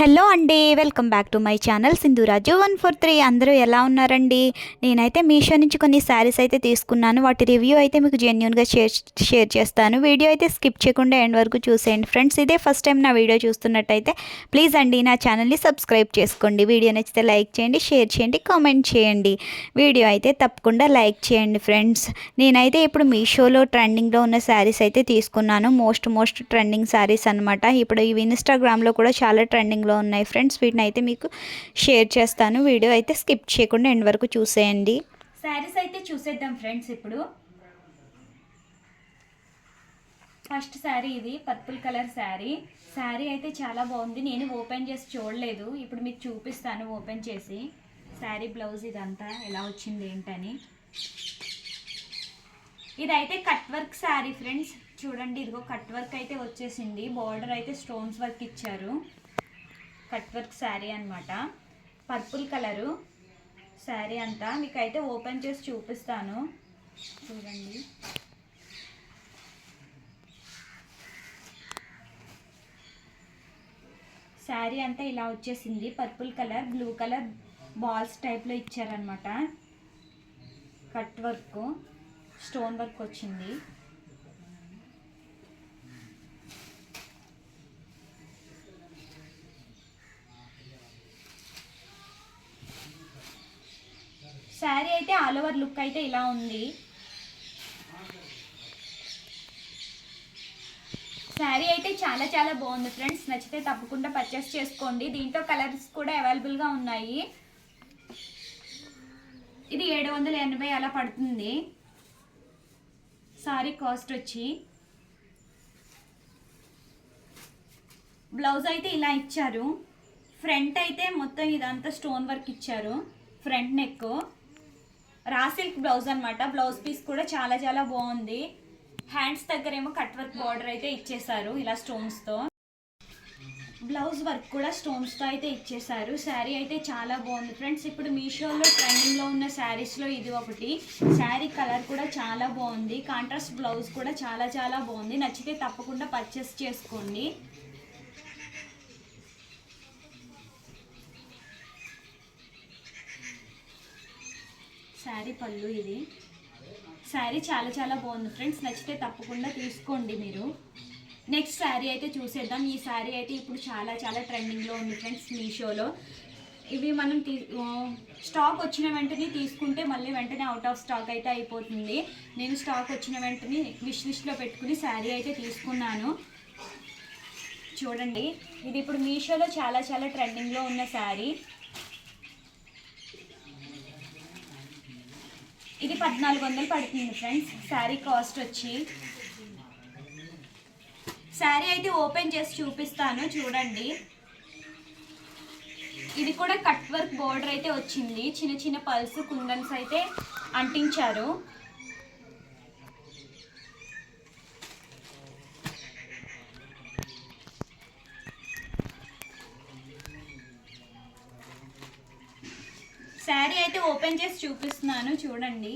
Hello అండి, welcome back to my channel Sindhuraju 143. అందరూ ఎలా ఉన్నారండి? నేనైతే మీషో నుంచి కొన్ని శారీస్ అయితే తీసుకున్నాను. వాటి రివ్యూ అయితే మీకు జెన్యూన్గా షేర్ చేస్తాను. వీడియో అయితే స్కిప్ చేయకుండా ఎండ్ వరకు చూసేయండి ఫ్రెండ్స్. ఇదే ఫస్ట్ టైం నా వీడియో చూస్తున్నట్టయితే ప్లీజ్ అండి నా ఛానల్ని సబ్స్క్రైబ్ చేసుకోండి. వీడియో నచ్చితే లైక్ చేయండి, షేర్ చేయండి, కామెంట్ చేయండి. వీడియో అయితే తప్పకుండా లైక్ చేయండి ఫ్రెండ్స్. నేనైతే ఇప్పుడు మీషోలో ట్రెండింగ్లో ఉన్న శారీస్ అయితే తీసుకున్నాను. మోస్ట్ ట్రెండింగ్ శారీస్ అనమాట. ఇప్పుడు ఇవి ఇన్స్టాగ్రామ్లో కూడా చాలా ట్రెండింగ్లో ఉన్నాయి ఫ్రెండ్స్. వీటిని అయితే మీకు షేర్ చేస్తాను. వీడియో అయితే స్కిప్ చేయకుండా ఎండ్ వరకు చూసేయండి. శారీస్ అయితే చూసేద్దాం ఫ్రెండ్స్. ఇప్పుడు ఫస్ట్ శారీ, ఇది పర్పుల్ కలర్ శారీ. శారీ అయితే చాలా బాగుంది. నేను ఓపెన్ చేసి చూడలేదు, ఇప్పుడు మీకు చూపిస్తాను ఓపెన్ చేసి. శారీ బ్లౌజ్ ఇదంతా ఎలా వచ్చింది ఏంటని. ఇదైతే కట్ వర్క్ శారీ ఫ్రెండ్స్. చూడండి, ఇదిగో కట్ వర్క్ అయితే వచ్చేసింది. బార్డర్ అయితే స్టోన్స్ వర్క్ ఇచ్చారు. కట్ వర్క్ శారీ అనమాట. పర్పుల్ కలరు శారీ అంతా. మీకు అయితే ఓపెన్ చేసి చూపిస్తాను, చూడండి. శారీ అంతా ఇలా వచ్చేసింది. Purple colour, blue colour balls టైప్లో ఇచ్చారనమాట. కట్ వర్క్, స్టోన్ వర్క్ వచ్చింది. శారీ అయితే ఆల్ ఓవర్ లుక్ అయితే ఇలా ఉంది. శారీ అయితే చాలా బాగుంది ఫ్రెండ్స్. నచ్చితే తప్పకుండా పర్చేస్ చేసుకోండి. దీంట్లో కలర్స్ కూడా అవైలబుల్గా ఉన్నాయి. ఇది 780 అలా పడుతుంది. శారీ కాస్ట్ వచ్చి. బ్లౌజ్ అయితే ఇలా ఇచ్చారు. ఫ్రంట్ అయితే మొత్తం ఇదంతా స్టోన్ వర్క్ ఇచ్చారు. Front neck raw silk blouse అనమాట. బ్లౌజ్ పీస్ కూడా చాలా బాగుంది. హ్యాండ్స్ దగ్గర ఏమో కట్ వర్క్ బార్డర్ అయితే ఇచ్చేసారు ఇలా స్టోన్స్తో. బ్లౌజ్ వర్క్ కూడా స్టోన్స్తో అయితే ఇచ్చేసారు. శారీ అయితే చాలా బాగుంది ఫ్రెండ్స్. ఇప్పుడు మీషోలో ట్రెండింగ్లో ఉన్న శారీస్లో ఇది ఒకటి. శారీ కలర్ కూడా చాలా బాగుంది. కాంట్రాస్ట్ బ్లౌజ్ కూడా చాలా బాగుంది. నచ్చితే తప్పకుండా పర్చేస్ చేసుకోండి. శారీ పళ్ళు ఇది. శారీ చాలా బాగుంది ఫ్రెండ్స్. నచ్చితే తప్పకుండా తీసుకోండి మీరు. నెక్స్ట్ శారీ అయితే చూసేద్దాం. ఈ శారీ అయితే ఇప్పుడు చాలా ట్రెండింగ్లో ఉంది ఫ్రెండ్స్ మీషోలో. ఇవి మనం స్టాక్ వచ్చిన వెంటనే తీసుకుంటే మళ్ళీ వెంటనే అవుట్ ఆఫ్ స్టాక్ అయితే అయిపోతుంది. నేను స్టాక్ వచ్చిన వెంటనే విష్ లిస్ట్లో పెట్టుకుని శారీ అయితే తీసుకున్నాను. చూడండి, ఇది ఇప్పుడు మీషోలో చాలా ట్రెండింగ్లో ఉన్న శారీ. ఇది 1400 పడుతుంది ఫ్రెండ్స్ శారీ కాస్ట్ వచ్చి. శారీ అయితే ఓపెన్ చేసి చూపిస్తాను, చూడండి. ఇది కూడా కట్ వర్క్ బోర్డర్ అయితే వచ్చింది. చిన్న పల్స్ కుందన్స్ అయితే అంటించారు. శారీ అయితే ఓపెన్ చేసి చూపిస్తున్నాను, చూడండి.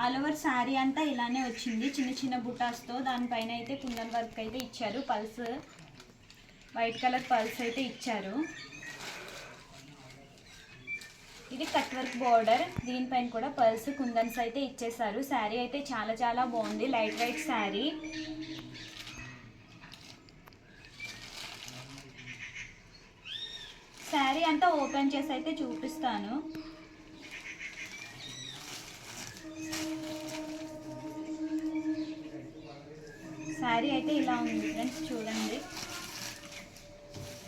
ఆల్ ఓవర్ శారీ అంతా ఇలానే వచ్చింది. చిన్న బుటాస్తో. దానిపైన అయితే కుందన్ వర్క్ అయితే ఇచ్చారు. పల్స్, వైట్ కలర్ పల్స్ అయితే ఇచ్చారు. ఇది కట్ వర్క్ బోర్డర్. దీనిపైన కూడా పల్స్ కుందన్స్ అయితే ఇచ్చేసారు. శారీ అయితే చాలా బాగుంది. Light weight sari. శారీ అంతా ఓపెన్ చేసి అయితే చూపిస్తాను. శారీ అయితే ఇలా ఉంది ఫ్రెండ్స్, చూడండి.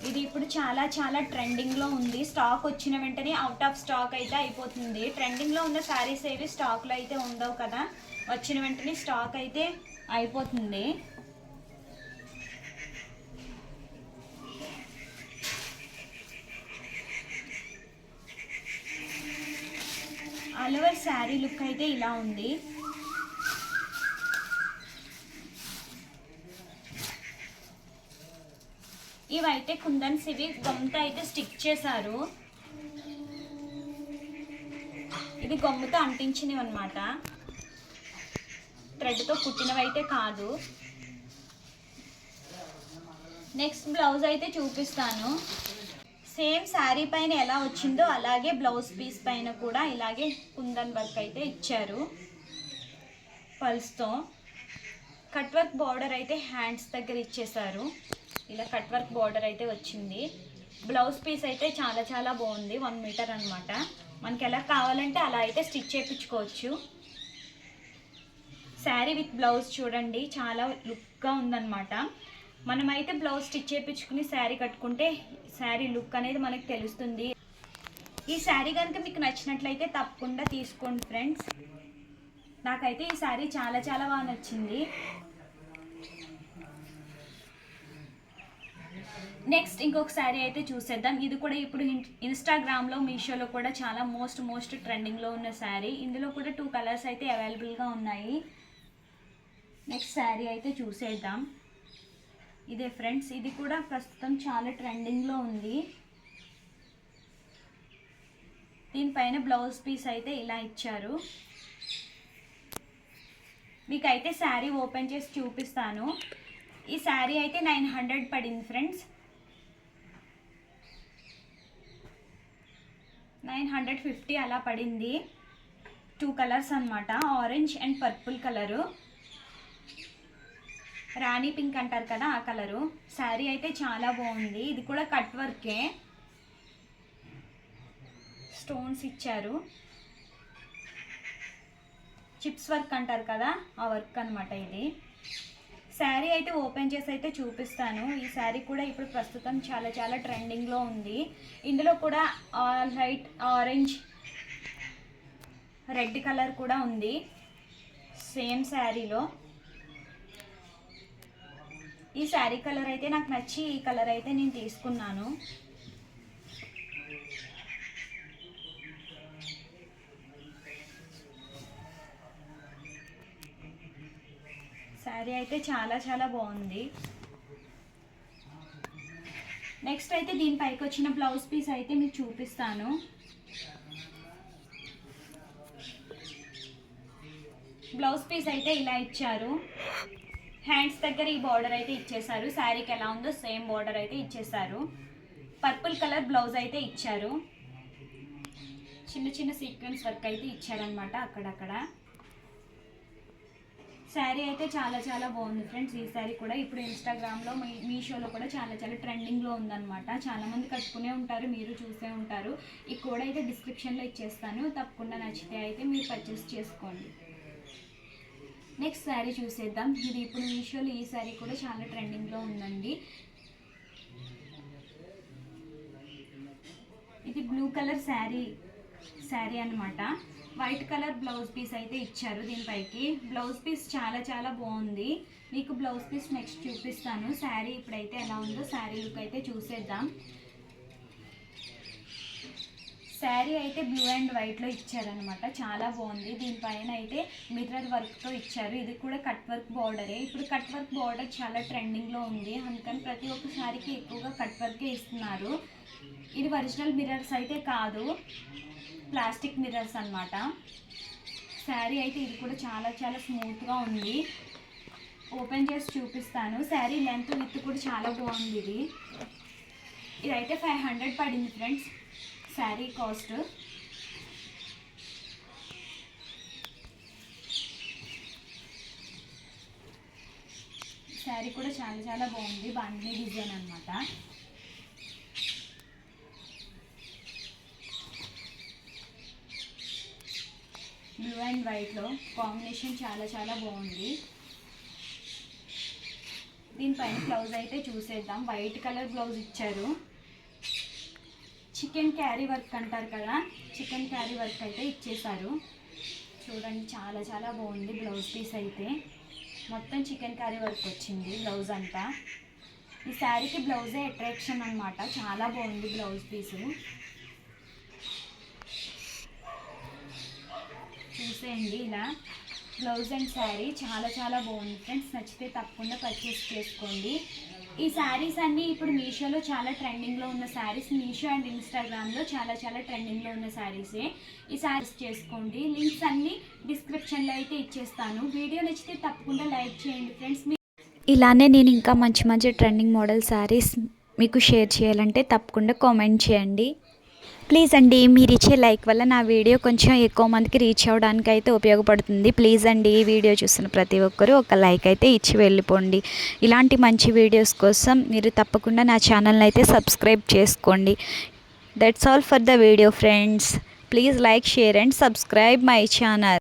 ఇది ఇప్పుడు చాలా ట్రెండింగ్లో ఉంది. స్టాక్ వచ్చిన వెంటనే అవుట్ ఆఫ్ స్టాక్ అయితే అయిపోతుంది. ట్రెండింగ్లో ఉన్న శారీస్ ఏవి స్టాక్లో అయితే ఉండవు కదా, వచ్చిన వెంటనే స్టాక్ అయితే అయిపోతుంది. ఆల్ ఓవర్ శారీ లుక్ అయితే ఇలా ఉంది. ఇవైతే కుందన్స్, ఇవి గమ్ముతో అయితే స్టిక్ చేశారు. ఇది గమ్ముతో అంటించినవి అనమాట, థ్రెడ్తో కుట్టినవి అయితే కాదు. నెక్స్ట్ బ్లౌజ్ అయితే చూపిస్తాను. సేమ్ శారీ పైన ఎలా వచ్చిందో అలాగే బ్లౌజ్ పీస్ పైన కూడా ఇలాగే కుందన్ వర్క్ అయితే ఇచ్చారు. పల్స్తో కట్ వర్క్ బార్డర్ అయితే హ్యాండ్స్ దగ్గర ఇచ్చేసారు. ఇలా కట్ వర్క్ బార్డర్ అయితే వచ్చింది. బ్లౌజ్ పీస్ అయితే చాలా చాలా బాగుంది. 1 మీటర్ అనమాట. మనకి ఎలా కావాలంటే అలా అయితే స్టిచ్ చేయించుకోవచ్చు. శారీ విత్ బ్లౌజ్ చూడండి చాలా లుక్గా ఉందన్నమాట. మనమైతే బ్లౌజ్ స్టిచ్ చేయించుకుని శారీ కట్టుకుంటే శారీ లుక్ అనేది మనకి తెలుస్తుంది. ఈ శారీ కనుక మీకు నచ్చినట్లయితే తప్పకుండా తీసుకోండి ఫ్రెండ్స్. నాకైతే ఈ శారీ చాలా చాలా బాగా నచ్చింది. నెక్స్ట్ ఇంకొక శారీ అయితే చూసేద్దాం. ఇది కూడా ఇప్పుడు ఇన్స్టాగ్రామ్లో మీషోలో కూడా చాలా మోస్ట్ ట్రెండింగ్లో ఉన్న శారీ. ఇందులో కూడా 2 కలర్స్ అయితే అవైలబుల్గా ఉన్నాయి. నెక్స్ట్ శారీ అయితే చూసేద్దాం. ఇదే ఫ్రెండ్స్, ఇది కూడా ప్రస్తుతం చాలా ట్రెండింగ్లో ఉంది. దీనిపైన బ్లౌజ్ పీస్ అయితే ఇలా ఇచ్చారు. మీకైతే శారీ ఓపెన్ చేసి చూపిస్తాను. ఈ శారీ అయితే 900 పడింది ఫ్రెండ్స్. 950 అలా పడింది. 2 కలర్స్ అనమాట, orange and purple colour, Rani pink అంటారు కదా ఆ కలరు. శారీ అయితే చాలా బాగుంది. ఇది కూడా కట్ వర్కే, స్టోన్స్ ఇచ్చారు. చిప్స్ వర్క్ అంటారు కదా ఆ వర్క్ అనమాట ఇది. శారీ అయితే ఓపెన్ చేసి అయితే చూపిస్తాను. ఈ శారీ కూడా ఇప్పుడు ప్రస్తుతం చాలా చాలా ట్రెండింగ్లో ఉంది. ఇందులో కూడా లైట్ ఆరెంజ్, రెడ్ కలర్ కూడా ఉంది సేమ్ శారీలో. ఈ శారీ కలర్ అయితే నాకు నచ్చి ఈ కలర్ అయితే నేను తీసుకున్నాను. శారీ అయితే చాలా చాలా బాగుంది. నెక్స్ట్ అయితే దీనిపైకి వచ్చిన బ్లౌజ్ పీస్ అయితే మీకు చూపిస్తాను. బ్లౌజ్ పీస్ అయితే ఇలా ఇచ్చారు. హ్యాండ్స్ దగ్గర ఈ బార్డర్ అయితే ఇచ్చేసారు. శారీకి ఎలా ఉందో సేమ్ బార్డర్ అయితే ఇచ్చేసారు. పర్పుల్ కలర్ బ్లౌజ్ అయితే ఇచ్చారు. చిన్న చిన్న సీక్వెన్స్ వర్క్ అయితే ఇచ్చారనమాట అక్కడక్కడ. శారీ అయితే చాలా చాలా బాగుంది ఫ్రెండ్స్. ఈ శారీ కూడా ఇప్పుడు ఇన్స్టాగ్రామ్లో మీషోలో కూడా చాలా చాలా ట్రెండింగ్లో ఉందన్నమాట. చాలామంది కట్టుకునే ఉంటారు, మీరు చూసే ఉంటారు. ఈ కోడ్ అయితే డిస్క్రిప్షన్లో ఇచ్చేస్తాను. తప్పకుండా నచ్చితే అయితే మీరు పర్చేస్ చేసుకోండి. నెక్స్ట్ శారీ చూసేద్దాం. ఇది ఇప్పుడు మీషోలో ఈ శారీ కూడా చాలా ట్రెండింగ్లో ఉందండి. ఇది బ్లూ కలర్ శారీ అనమాట. వైట్ కలర్ బ్లౌజ్ పీస్ అయితే ఇచ్చారు దీనిపైకి. బ్లౌజ్ పీస్ చాలా చాలా బాగుంది. మీకు బ్లౌజ్ పీస్ నెక్స్ట్ చూపిస్తాను. శారీ ఇప్పుడైతే ఎలా ఉందో శారీ లుక్ అయితే చూసేద్దాం. శారీ అయితే బ్లూ అండ్ వైట్లో ఇచ్చారనమాట. చాలా బాగుంది. దీనిపైన అయితే మిర్రర్ వర్క్తో ఇచ్చారు. ఇది కూడా కట్ వర్క్ బార్డరే. ఇప్పుడు కట్ వర్క్ బార్డర్ చాలా ట్రెండింగ్లో ఉంది. అందుకని ప్రతి ఒక్క శారీకి ఎక్కువగా కట్ వర్కే ఇస్తున్నారు. ఇది ఒరిజినల్ మిర్రర్స్ అయితే కాదు, ప్లాస్టిక్ మిర్రర్స్ అనమాట. శారీ అయితే ఇది కూడా చాలా చాలా స్మూత్గా ఉంది. ఓపెన్ చేసి చూపిస్తాను. శారీ లెంత్ విత్ కూడా చాలా బాగుంది. ఇదైతే 500 పడింది ఫ్రెండ్స్ శారీ కాస్ట్. శారీ కూడా చాలా చాలా బాగుంది. బాండినీ డిజైన్ అనమాట. బ్లూ అండ్ వైట్లో కాంబినేషన్ చాలా చాలా బాగుంది. దీనిపైన బ్లౌజ్ అయితే చూసేద్దాం. వైట్ కలర్ బ్లౌజ్ ఇచ్చారు. చికెన్ క్యారీ వర్క్ అంటారు కదా, చికెన్ క్యారీ వర్క్ అయితే ఇచ్చేసారు. చూడండి చాలా చాలా బాగుంది. బ్లౌజ్ పీస్ అయితే మొత్తం చికెన్ క్యారీ వర్క్ వచ్చింది బ్లౌజ్ అంతా. ఈ శారీకి బ్లౌజే అట్రాక్షన్ అనమాట. చాలా బాగుంది బ్లౌజ్ పీసు. చూసేయండి ఇలా బ్లౌజ్ అండ్ శారీ చాలా చాలా బాగుంది ఫ్రెండ్స్. నచ్చితే తప్పకుండా పర్చేస్ చేసుకోండి. ఈ శారీస్ అన్నీ ఇప్పుడు మీషోలో చాలా ట్రెండింగ్లో ఉన్న శారీస్. మీషో అండ్ ఇన్స్టాగ్రామ్లో చాలా చాలా ట్రెండింగ్లో ఉన్న శారీసే. ఈ శారీస్ చేసుకోండి. లింక్స్ అన్నీ డిస్క్రిప్షన్లో అయితే ఇచ్చేస్తాను. వీడియో నచ్చితే తప్పకుండా లైక్ చేయండి ఫ్రెండ్స్. ఇలానే నేను ఇంకా మంచి మంచి ట్రెండింగ్ మోడల్ శారీస్ మీకు షేర్ చేయాలంటే తప్పకుండా కామెంట్ చేయండి. ప్లీజ్ అండి, మీరు ఇచ్చే లైక్ వల్ల నా వీడియో కొంచెం ఎక్కువ మందికి రీచ్ అవ్వడానికి అయితే ఉపయోగపడుతుంది. ప్లీజ్ అండి, ఈ వీడియో చూసిన ప్రతి ఒక్కరూ ఒక లైక్ అయితే ఇచ్చి వెళ్ళిపోండి. ఇలాంటి మంచి వీడియోస్ కోసం మీరు తప్పకుండా నా ఛానల్ని అయితే సబ్స్క్రైబ్ చేసుకోండి. That's all for the video friends. Please like, share and subscribe my channel.